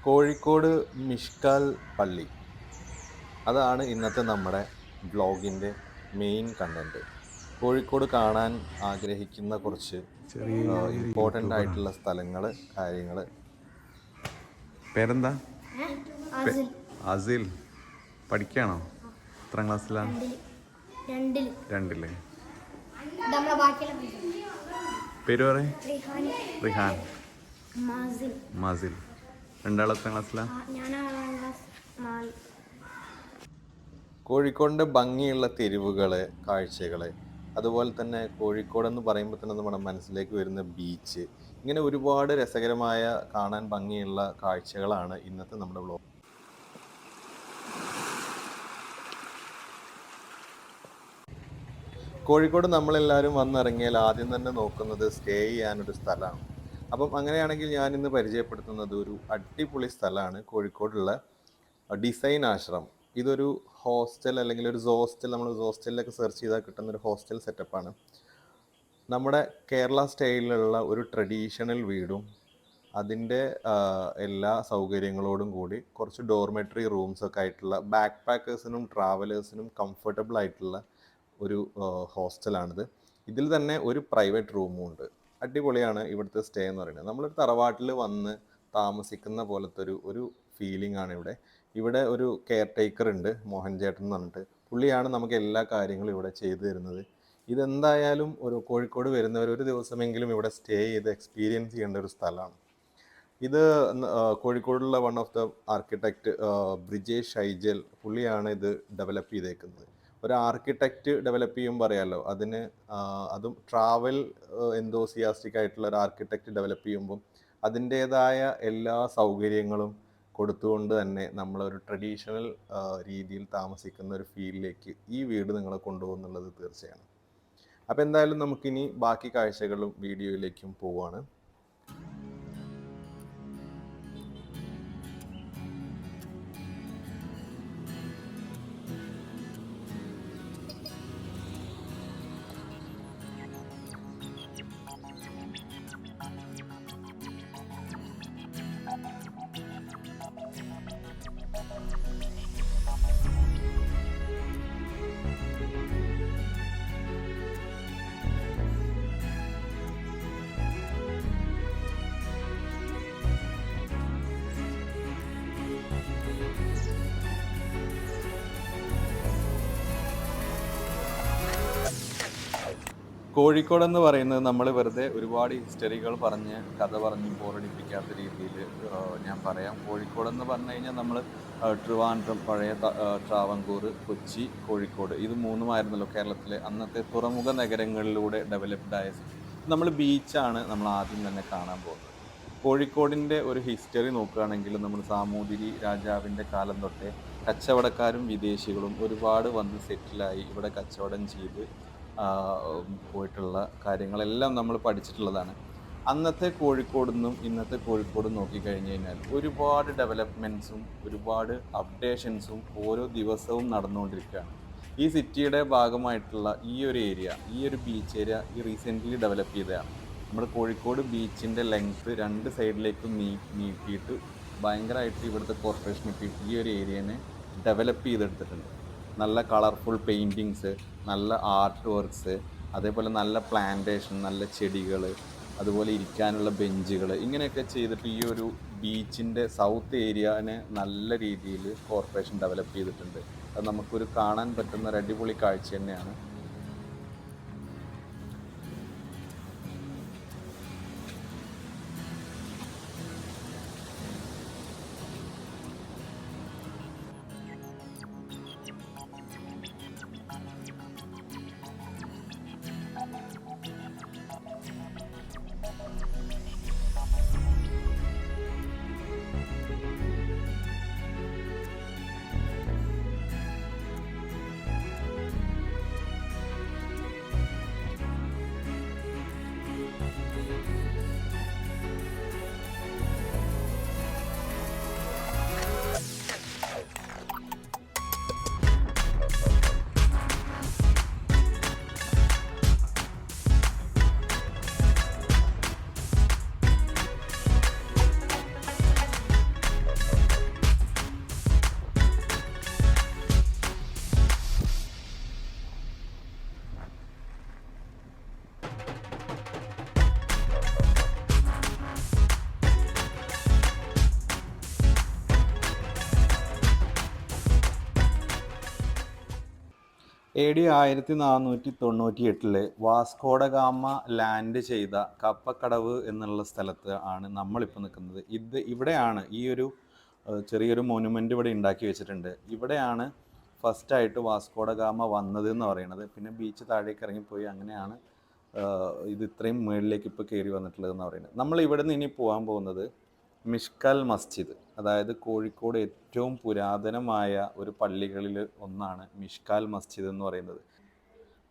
കോഴിക്കോട് മിഷ്കാൽ പള്ളി അതാണ് ഇന്നത്തെ നമ്മുടെ വ്ളോഗിൻ്റെ മെയിൻ കണ്ടൻറ്റ്. കോഴിക്കോട് കാണാൻ ആഗ്രഹിക്കുന്ന കുറച്ച് ചെറിയൊരു ഇമ്പോർട്ടൻ്റ് യൂട്യൂബറാണ്. ആയിട്ടുള്ള സ്ഥലങ്ങൾ, കാര്യങ്ങൾ. പേരെന്താ? അസിൽ. പഠിക്കുകയാണോ? എത്രാം ക്ലാസ്സിലാണ്? രണ്ടില്. പേര് പറയും. റിഹാൻ. മാസിൽ. രണ്ടാളും എത്രാം ക്ലാസ്സിലാണ്? കോഴിക്കോടിൻ്റെ ഭംഗിയുള്ള തെരുവുകൾ, കാഴ്ചകൾ, അതുപോലെ തന്നെ കോഴിക്കോട് എന്ന് പറയുമ്പോൾ തന്നെ നമ്മുടെ മനസ്സിലേക്ക് വരുന്ന ബീച്ച്, ഇങ്ങനെ ഒരുപാട് രസകരമായ കാണാൻ ഭംഗിയുള്ള കാഴ്ചകളാണ് ഇന്നത്തെ നമ്മുടെ വ്ളോഗ്. കോഴിക്കോട് നമ്മളെല്ലാവരും വന്നിറങ്ങിയാൽ ആദ്യം തന്നെ നോക്കുന്നത് സ്റ്റേ ചെയ്യാനൊരു സ്ഥലമാണ്. അപ്പം അങ്ങനെയാണെങ്കിൽ ഞാനിന്ന് പരിചയപ്പെടുത്തുന്നത് ഒരു അടിപൊളി സ്ഥലമാണ് കോഴിക്കോടുള്ള ഡിസൈൻ ആശ്രം. ഇതൊരു ഹോസ്റ്റൽ അല്ലെങ്കിൽ ഒരു ഹോസ്റ്റൽ, നമ്മൾ ഹോസ്റ്റലിലൊക്കെ സെർച്ച് ചെയ്താൽ കിട്ടുന്ന ഒരു ഹോസ്റ്റൽ സെറ്റപ്പാണ്. നമ്മുടെ കേരള സ്റ്റൈലിലുള്ള ഒരു ട്രഡീഷണൽ വീടും അതിൻ്റെ എല്ലാ സൗകര്യങ്ങളോടും കൂടി കുറച്ച് ഡോർമെട്രി റൂംസൊക്കെ ആയിട്ടുള്ള ബാക്ക് പാക്കേഴ്സിനും ട്രാവലേഴ്സിനും കംഫർട്ടബിൾ ആയിട്ടുള്ള ഒരു ഹോസ്റ്റലാണിത്. ഇതിൽ തന്നെ ഒരു പ്രൈവറ്റ് റൂമും ഉണ്ട്. അടിപൊളിയാണ് ഇവിടുത്തെ സ്റ്റേ എന്ന് പറയുന്നത്. നമ്മളൊരു തറവാട്ടിൽ വന്ന് താമസിക്കുന്ന പോലത്തെ ഒരു ഫീലിംഗ് ആണ് ഇവിടെ. ഇവിടെ ഒരു കെയർ ടേക്കർ ഉണ്ട്, മോഹൻ ചേട്ടൻ എന്ന് പറഞ്ഞിട്ട്. പുള്ളിയാണ് നമുക്ക് എല്ലാ കാര്യങ്ങളും ഇവിടെ ചെയ്തു തരുന്നത്. ഇതെന്തായാലും ഒരു കോഴിക്കോട് വരുന്നവർ ഒരു ദിവസമെങ്കിലും ഇവിടെ സ്റ്റേ ചെയ്ത് എക്സ്പീരിയൻസ് ചെയ്യേണ്ട ഒരു സ്ഥലമാണ്. ഇത് കോഴിക്കോടുള്ള one of the architect Brijesh Aijal, പുള്ളിയാണ് ഇത് ഡെവലപ്പ് ചെയ്തേക്കുന്നത്. ഒരു ആർക്കിടെക്റ്റ് ഡെവലപ്പ് ചെയ്യുമ്പോൾ അറിയാമല്ലോ, അതിന് അതും ട്രാവൽ എന്തോസിയാസ്റ്റിക് ആയിട്ടുള്ള ഒരു ആർക്കിടെക്റ്റ് ഡെവലപ്പ് ചെയ്യുമ്പം അതിൻ്റേതായ എല്ലാ സൗകര്യങ്ങളും കൊടുത്തുകൊണ്ട് തന്നെ നമ്മളൊരു ട്രഡീഷണൽ രീതിയിൽ താമസിക്കുന്ന ഒരു ഫീലിലേക്ക് ഈ വീട് നിങ്ങളെ കൊണ്ടുപോകുന്നുള്ളത് തീർച്ചയാണ്. അപ്പോൾ എന്തായാലും നമുക്കിനി ബാക്കി കാഴ്ചകളും വീഡിയോയിലേക്കും പോവാണ്. കോഴിക്കോട് എന്ന് പറയുന്നത് നമ്മൾ വെറുതെ ഒരുപാട് ഹിസ്റ്ററികൾ പറഞ്ഞ് കഥ പറഞ്ഞ് ബോറടിപ്പിക്കാത്ത രീതിയിൽ ഞാൻ പറയാം. കോഴിക്കോട് എന്ന് പറഞ്ഞു കഴിഞ്ഞാൽ നമ്മൾ ട്രിവാൻഡ്രം, പഴയ ട്രാവൻകൂർ, കൊച്ചി, കോഴിക്കോട്, ഇത് മൂന്നുമായിരുന്നല്ലോ കേരളത്തിലെ അന്നത്തെ തുറമുഖ നഗരങ്ങളിലൂടെ ഡെവലപ്ഡായ. നമ്മൾ ബീച്ചാണ് നമ്മൾ ആദ്യം തന്നെ കാണാൻ പോകുന്നത്. കോഴിക്കോടിൻ്റെ ഒരു ഹിസ്റ്ററി നോക്കുകയാണെങ്കിൽ നമ്മൾ സാമൂതിരി രാജാവിൻ്റെ കാലം തൊട്ടേ കച്ചവടക്കാരും വിദേശികളും ഒരുപാട് വന്ന് സെറ്റിലായി ഇവിടെ കച്ചവടം ചെയ്ത് പോയിട്ടുള്ള കാര്യങ്ങളെല്ലാം നമ്മൾ പഠിച്ചിട്ടുള്ളതാണ്. അന്നത്തെ കോഴിക്കോടെന്നും ഇന്നത്തെ കോഴിക്കോടും നോക്കിക്കഴിഞ്ഞ് കഴിഞ്ഞാൽ ഒരുപാട് ഡെവലപ്മെൻറ്റ്സും ഒരുപാട് അപ്ഡേഷൻസും ഓരോ ദിവസവും നടന്നുകൊണ്ടിരിക്കുകയാണ്. ഈ സിറ്റിയുടെ ഭാഗമായിട്ടുള്ള ഈ ഒരു ഏരിയ, ഈ ഒരു ബീച്ച് ഏരിയ ഈ റീസെൻ്റ്ലി ഡെവലപ്പ് ചെയ്തതാണ്. നമ്മുടെ കോഴിക്കോട് ബീച്ചിൻ്റെ ലെങ്ത്ത് രണ്ട് സൈഡിലേക്കും നീട്ടിയിട്ട് ഭയങ്കരമായിട്ട് ഇവിടുത്തെ കോർപ്പറേഷൻ ഇപ്പോൾ ഈ ഒരു ഏരിയനെ ഡെവലപ്പ് ചെയ്തെടുത്തിട്ടുണ്ട്. നല്ല കളർഫുൾ പെയിൻറ്റിങ്സ്, നല്ല ആർട്ട് വർക്ക്സ്, അതേപോലെ നല്ല പ്ലാന്റേഷൻ, നല്ല ചെടികൾ, അതുപോലെ ഇരിക്കാനുള്ള ബെഞ്ചുകൾ, ഇങ്ങനെയൊക്കെ ചെയ്തിട്ട് ഈ ഒരു ബീച്ചിൻ്റെ സൗത്ത് ഏരിയനെ നല്ല രീതിയിൽ കോർപ്പറേഷൻ ഡെവലപ്പ് ചെയ്തിട്ടുണ്ട്. അത് നമുക്കൊരു കാണാൻ പറ്റുന്ന ഒരു അടിപൊളി കാഴ്ച തന്നെയാണ്. AD 1498 വാസ്കോഡ ഗാമ ലാൻഡ് ചെയ്ത കപ്പക്കടവ് എന്നുള്ള സ്ഥലത്ത് ആണ് നമ്മളിപ്പോൾ നിൽക്കുന്നത്. ഇവിടെയാണ് ഈ ഒരു ചെറിയൊരു മോനുമെൻ്റ് ഇവിടെ ഉണ്ടാക്കി വെച്ചിട്ടുണ്ട്. ഇവിടെയാണ് ഫസ്റ്റായിട്ട് വാസ്കോഡ ഗാമ വന്നത് എന്ന് പറയുന്നത്. പിന്നെ ബീച്ച് താഴേക്ക് ഇറങ്ങിപ്പോയി, അങ്ങനെയാണ് ഇത് ഇത്രയും മുകളിലേക്ക് ഇപ്പോൾ കയറി വന്നിട്ടുള്ളതെന്ന് പറയുന്നത്. നമ്മൾ ഇവിടെ നിന്ന് ഇനി പോകാൻ പോകുന്നത് മിഷ്കൽ മസ്ജിദ്, അതായത് കോഴിക്കോട് ഏറ്റവും പുരാതനമായ ഒരു പള്ളികളിൽ ഒന്നാണ് മിഷ്കൽ മസ്ജിദ് എന്ന് പറയുന്നത്.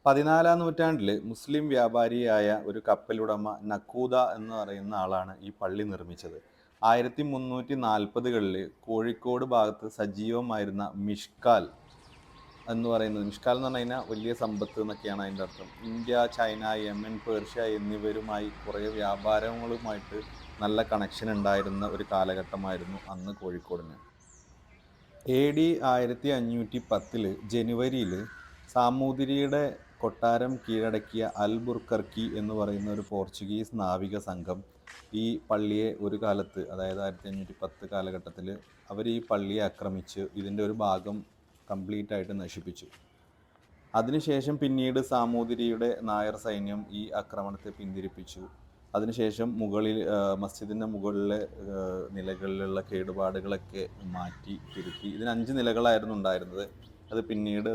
14-ാം നൂറ്റാണ്ടിൽ മുസ്ലിം വ്യാപാരിയായ ഒരു കപ്പലുടമ നക്കൂദ എന്ന് പറയുന്ന ആളാണ് ഈ പള്ളി നിർമ്മിച്ചത്. 1340-കളിൽ കോഴിക്കോട് ഭാഗത്ത് സജീവമായിരുന്ന മിഷ്കാൽ എന്ന് പറയുന്നത്, മിഷ്കാൽ എന്ന് പറഞ്ഞു കഴിഞ്ഞാൽ വലിയ സമ്പത്ത് എന്നൊക്കെയാണ് അതിൻ്റെ അർത്ഥം. ഇന്ത്യ, ചൈന, യമൻ, പേർഷ്യ എന്നിവരുമായി കുറേ വ്യാപാരങ്ങളുമായിട്ട് നല്ല കണക്ഷൻ ഉണ്ടായിരുന്ന ഒരു കാലഘട്ടമായിരുന്നു അന്ന് കോഴിക്കോടിന്. AD 1510 ജനുവരിയിൽ സാമൂതിരിയുടെ കൊട്ടാരം കീഴടക്കിയ അൽബുർക്കർക്കി എന്ന് പറയുന്ന ഒരു പോർച്ചുഗീസ് നാവിക സംഘം ഈ പള്ളിയെ ഒരു കാലത്ത്, അതായത് 1510 കാലഘട്ടത്തിൽ അവർ ഈ പള്ളിയെ ആക്രമിച്ച് ഇതിൻ്റെ ഒരു ഭാഗം കംപ്ലീറ്റ് ആയിട്ട് നശിപ്പിച്ചു. അതിനുശേഷം പിന്നീട് സാമൂതിരിയുടെ നായർ സൈന്യം ഈ ആക്രമണത്തെ പിന്തിരിപ്പിച്ചു. അതിനുശേഷം മസ്ജിദിൻ്റെ മുകളിലെ നിലകളിലുള്ള കേടുപാടുകളൊക്കെ മാറ്റി തിരുത്തി. ഇതിന് 5 നിലകളായിരുന്നു ഉണ്ടായിരുന്നത്. അത് പിന്നീട്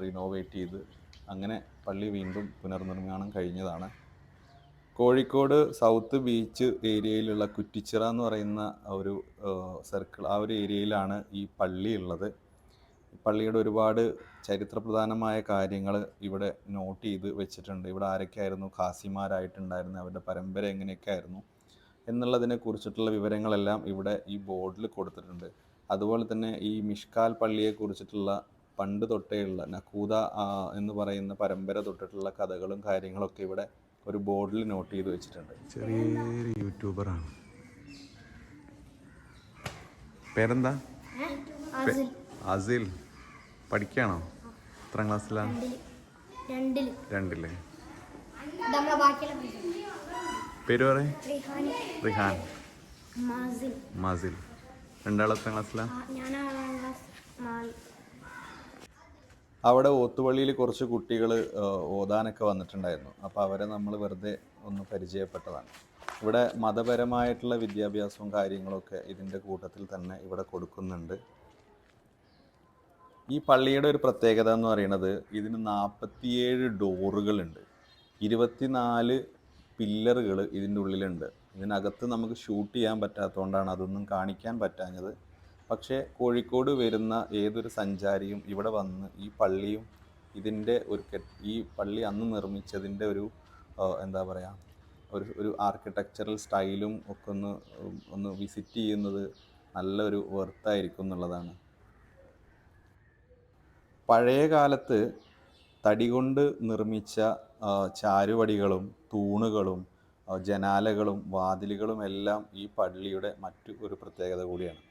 റിനോവേറ്റ് ചെയ്ത് അങ്ങനെ പള്ളി വീണ്ടും പുനർനിർമ്മാണം കഴിഞ്ഞതാണ്. കോഴിക്കോട് സൗത്ത് ബീച്ച് ഏരിയയിലുള്ള കുറ്റിച്ചിറ എന്ന് പറയുന്ന ഒരു സർക്കിൾ, ആ ഒരു ഏരിയയിലാണ് ഈ പള്ളി ഉള്ളത്. പള്ളിയുടെ ഒരുപാട് ചരിത്രപ്രധാനമായ കാര്യങ്ങൾ ഇവിടെ നോട്ട് ചെയ്ത് വെച്ചിട്ടുണ്ട്. ഇവിടെ ആരൊക്കെയായിരുന്നു ഖാസിമാരായിട്ടുണ്ടായിരുന്നത്, അവരുടെ പരമ്പര എങ്ങനെയൊക്കെ ആയിരുന്നു എന്നുള്ളതിനെ കുറിച്ചിട്ടുള്ള വിവരങ്ങളെല്ലാം ഇവിടെ ഈ ബോർഡിൽ കൊടുത്തിട്ടുണ്ട്. അതുപോലെ തന്നെ ഈ മിഷ്കാൽ പള്ളിയെക്കുറിച്ചിട്ടുള്ള പണ്ട് തൊട്ടേയുള്ള നക്കൂദ എന്ന് പറയുന്ന പരമ്പര തൊട്ടിട്ടുള്ള കഥകളും കാര്യങ്ങളൊക്കെ ഇവിടെ ഒരു ബോർഡിൽ നോട്ട് ചെയ്ത് വെച്ചിട്ടുണ്ട്. ചെറിയൊരു യൂട്യൂബറാണ്. പേരെന്താ? അസിൽ. പഠിക്കുകയാണോ? എത്രാം ക്ലാസ്സിലാണ്? 2-ല്. പേര് പറയും. റിഹാൻ. മാസിൽ. രണ്ടാളും എത്രാം ക്ലാസ്സിലാണ്? അവിടെ ഓത്തുപള്ളിയിൽ കുറച്ച് കുട്ടികൾ ഓതാനൊക്കെ വന്നിട്ടുണ്ടായിരുന്നു. അപ്പോൾ അവരെ നമ്മൾ വെറുതെ ഒന്ന് പരിചയപ്പെട്ടതാണ്. ഇവിടെ മതപരമായിട്ടുള്ള വിദ്യാഭ്യാസവും കാര്യങ്ങളൊക്കെ ഇതിൻ്റെ കൂട്ടത്തിൽ തന്നെ ഇവിടെ കൊടുക്കുന്നുണ്ട്. ഈ പള്ളിയുടെ ഒരു പ്രത്യേകത എന്ന് പറയുന്നത് ഇതിന് 47 ഡോറുകളുണ്ട്, 24 പില്ലറുകൾ ഇതിൻ്റെ ഉള്ളിലുണ്ട്. ഇതിനകത്ത് നമുക്ക് ഷൂട്ട് ചെയ്യാൻ പറ്റാത്തതുകൊണ്ടാണ് അതൊന്നും കാണിക്കാൻ പറ്റാഞ്ഞത്. പക്ഷേ കോഴിക്കോട് വരുന്ന ഏതൊരു സഞ്ചാരിയും ഇവിടെ വന്ന് ഈ പള്ളിയും ഇതിൻ്റെ ഈ പള്ളി അന്ന് നിർമ്മിച്ചതിൻ്റെ ഒരു എന്താ പറയുക, ഒരു ആർക്കിടെക്ചറൽ സ്റ്റൈലും ഒക്കെ ഒന്ന് വിസിറ്റ് ചെയ്യുന്നത് നല്ലൊരു വെർത്തായിരിക്കും എന്നുള്ളതാണ്. പഴയ കാലത്ത് തടി കൊണ്ട് നിർമ്മിച്ച ചാരുവടികളും തൂണുകളും ജനാലകളും വാതിലുകളും എല്ലാം ഈ പള്ളിയുടെ മറ്റു ഒരു പ്രത്യേകത കൂടിയാണ്.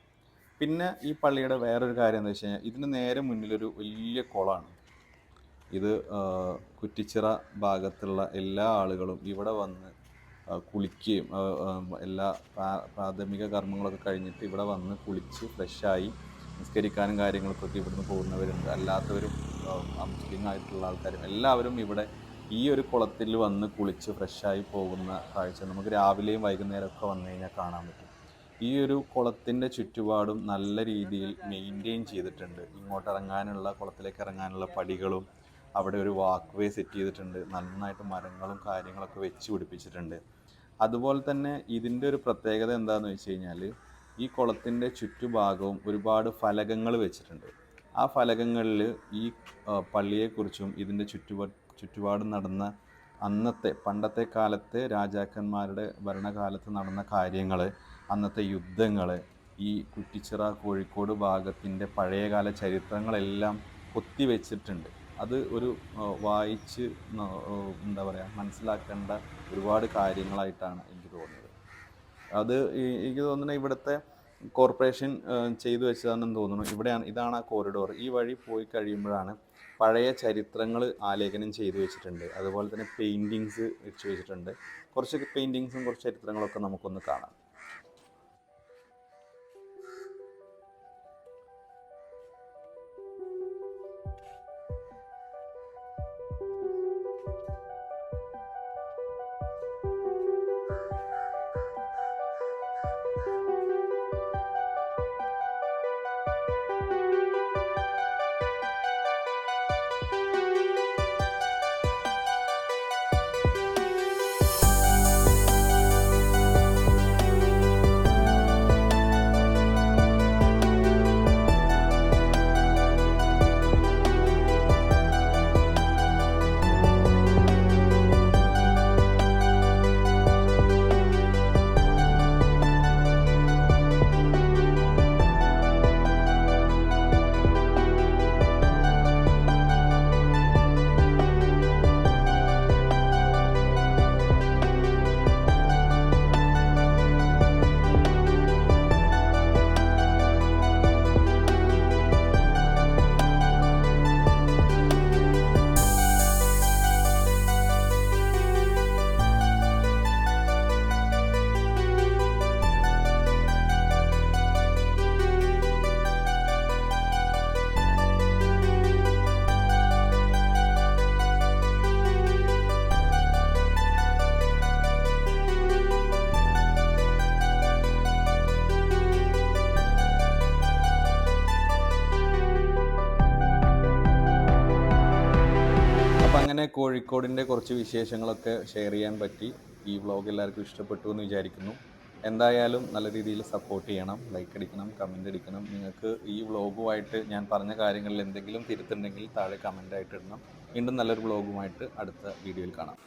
പിന്നെ ഈ പള്ളിയുടെ വേറൊരു കാര്യം എന്താ വെച്ച് കഴിഞ്ഞാൽ ഇതിന് നേരെ മുന്നിലൊരു വലിയ കുളമാണ്. ഇത് കുറ്റിച്ചിറ ഭാഗത്തുള്ള എല്ലാ ആളുകളും ഇവിടെ വന്ന് കുളിക്കുകയും എല്ലാ പ്രാഥമിക കർമ്മങ്ങളൊക്കെ കഴിഞ്ഞിട്ട് ഇവിടെ വന്ന് കുളിച്ച് ഫ്രഷായി നിസ്കരിക്കാനും കാര്യങ്ങൾക്കൊക്കെ ഇവിടുന്ന് പോകുന്നവരുണ്ട്. അല്ലാത്തവരും മുസ്ലിം ആയിട്ടുള്ള ആൾക്കാരും എല്ലാവരും ഇവിടെ ഈ ഒരു കുളത്തിൽ വന്ന് കുളിച്ച് ഫ്രഷായി പോകുന്ന കാഴ്ച നമുക്ക് രാവിലെയും വൈകുന്നേരമൊക്കെ വന്നു കഴിഞ്ഞാൽ കാണാൻ പറ്റും. ഈ ഒരു കുളത്തിൻ്റെ ചുറ്റുപാടും നല്ല രീതിയിൽ മെയിൻറ്റെയിൻ ചെയ്തിട്ടുണ്ട്. ഇങ്ങോട്ട് ഇറങ്ങാനുള്ള, കുളത്തിലേക്ക് ഇറങ്ങാനുള്ള പടികളും അവിടെ ഒരു വാക്ക് വേ സെറ്റ് ചെയ്തിട്ടുണ്ട്. നന്നായിട്ട് മരങ്ങളും കാര്യങ്ങളൊക്കെ വെച്ച് പിടിപ്പിച്ചിട്ടുണ്ട്. അതുപോലെ തന്നെ ഇതിൻ്റെ ഒരു പ്രത്യേകത എന്താണെന്ന് വെച്ച് കഴിഞ്ഞാൽ ഈ കുളത്തിൻ്റെ ചുറ്റുഭാഗവും ഒരുപാട് ഫലകങ്ങൾ വെച്ചിട്ടുണ്ട്. ആ ഫലകങ്ങളിൽ ഈ പള്ളിയെക്കുറിച്ചും ഇതിൻ്റെ ചുറ്റുപാടും നടന്ന പണ്ടത്തെ കാലത്തെ രാജാക്കന്മാരുടെ ഭരണകാലത്ത് നടന്ന കാര്യങ്ങൾ, അന്നത്തെ യുദ്ധങ്ങൾ, ഈ കുറ്റിച്ചിറ കോഴിക്കോട് ഭാഗത്തിൻ്റെ പഴയകാല ചരിത്രങ്ങളെല്ലാം കൊത്തിവെച്ചിട്ടുണ്ട്. അത് ഒരു വായിച്ച് എന്താ പറയുക, മനസ്സിലാക്കേണ്ട ഒരുപാട് കാര്യങ്ങളായിട്ടാണ് എനിക്ക് തോന്നിയത്. അത് എനിക്ക് തോന്നുന്നത് ഇവിടുത്തെ കോർപ്പറേഷൻ ചെയ്തു വെച്ചതാണെന്ന് തോന്നുന്നു. ഇതാണ് ആ കോറിഡോർ. ഈ വഴി പോയി കഴിയുമ്പോഴാണ് പഴയ ചരിത്രങ്ങൾ ആലേഖനം ചെയ്തു വെച്ചിട്ടുണ്ട്. അതുപോലെ തന്നെ പെയിൻറ്റിങ്സ് വെച്ച് വെച്ചിട്ടുണ്ട്. കുറച്ച് പെയിൻറ്റിങ്സും കുറച്ച് ചരിത്രങ്ങളൊക്കെ നമുക്കൊന്ന് കാണാം. അങ്ങനെ കോഴിക്കോടിൻ്റെ കുറച്ച് വിശേഷങ്ങളൊക്കെ ഷെയർ ചെയ്യാൻ പറ്റി. ഈ വ്ളോഗ് എല്ലാവർക്കും ഇഷ്ടപ്പെട്ടു എന്ന് വിചാരിക്കുന്നു. എന്തായാലും നല്ല രീതിയിൽ സപ്പോർട്ട് ചെയ്യണം, ലൈക്ക് അടിക്കണം, കമൻ്റ് അടിക്കണം. നിങ്ങൾക്ക് ഈ വ്ളോഗുമായിട്ട് ഞാൻ പറഞ്ഞ കാര്യങ്ങളിൽ എന്തെങ്കിലും തിരുത്തുണ്ടെങ്കിൽ താഴെ കമൻ്റായിട്ട് ഇടണം. വീണ്ടും നല്ലൊരു വ്ളോഗുമായിട്ട് അടുത്ത വീഡിയോയിൽ കാണാം.